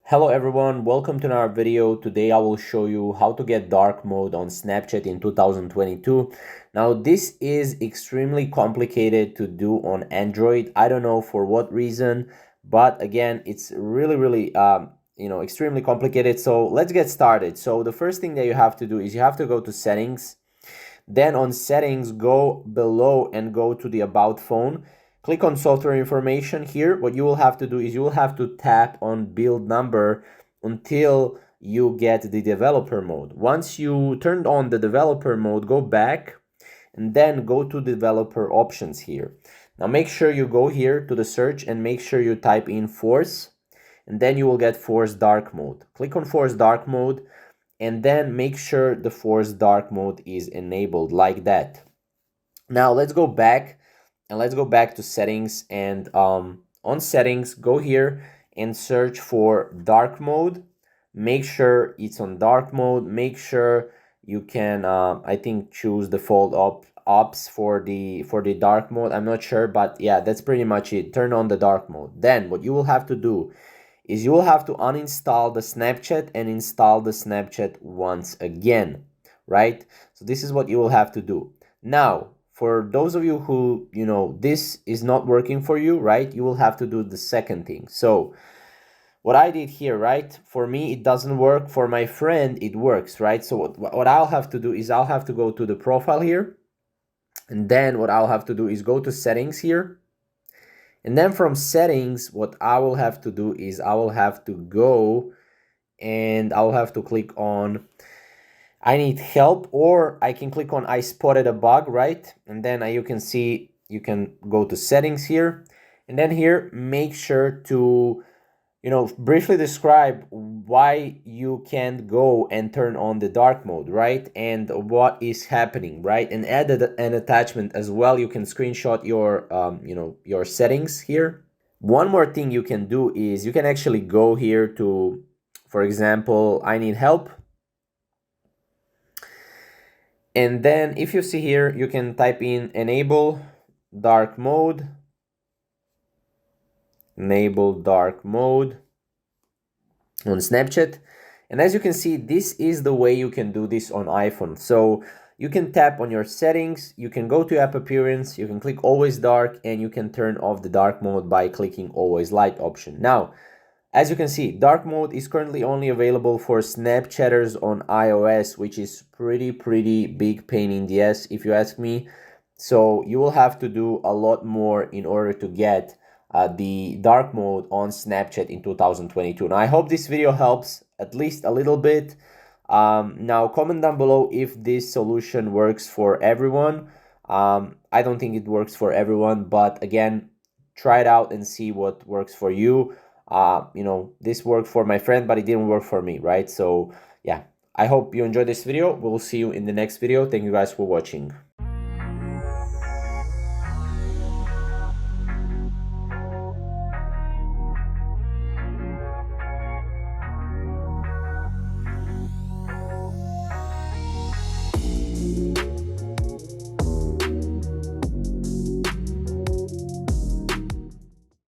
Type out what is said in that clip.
Hello everyone, welcome to our video. Today I will show you how to get dark mode on Snapchat in 2022. Now this is extremely complicated to do on Android. I don't know for what reason, but again, it's really extremely complicated. So let's get started. So the first thing that you have to do is you have to go to settings. Then on settings, go below and go to the about phone. Click on software information here. What you will have to do is you will have to tap on build number until you get the developer mode. Once you turned on the developer mode, go back and then go to developer options here. Now make sure you go here to the search and make sure you type in force, and then you will get force dark mode. Click on force dark mode and then make sure the force dark mode is enabled like that. Now let's go back to settings, and on settings, go here and search for dark mode. Make sure it's on dark mode. Make sure you can I think choose default ops for the dark mode. I'm not sure, but yeah, that's pretty much it. Turn on the dark mode. Then what you will have to do is you will have to uninstall the Snapchat and install the Snapchat once again, right? So this is what you will have to do. Now, for those of you who, this is not working for you, right? You will have to do the second thing. So what I did here, right? For me, it doesn't work. For my friend, it works, right? So what I'll have to do is I'll have to go to the profile here. And then what I'll have to do is go to settings here. And then from settings, what I will have to do is I will have to go and I'll have to click on I need help, or I can click on I spotted a bug, right? And then you can see, you can go to settings here, and then here make sure to briefly describe why you can't go and turn on the dark mode, right? And what is happening, right? And add an attachment as well. You can screenshot your your settings here. One more thing you can do is you can actually go here to, for example, I need help. And then if you see here, you can type in enable dark mode. Enable dark mode on Snapchat. And as you can see, this is the way you can do this on iPhone. So you can tap on your settings, you can go to app appearance, you can click always dark, and you can turn off the dark mode by clicking always light option. Now, as you can see, dark mode is currently only available for Snapchatters on iOS, which is pretty big pain in the ass if you ask me. So you will have to do a lot more in order to get the dark mode on Snapchat in 2022. Now I hope this video helps at least a little bit. Now comment down below if this solution works for everyone. I don't think it works for everyone, but again, try it out and see what works for you. This worked for my friend, but it didn't work for me, right? So yeah, I hope you enjoyed this video. We'll see you in the next video. Thank you guys for watching.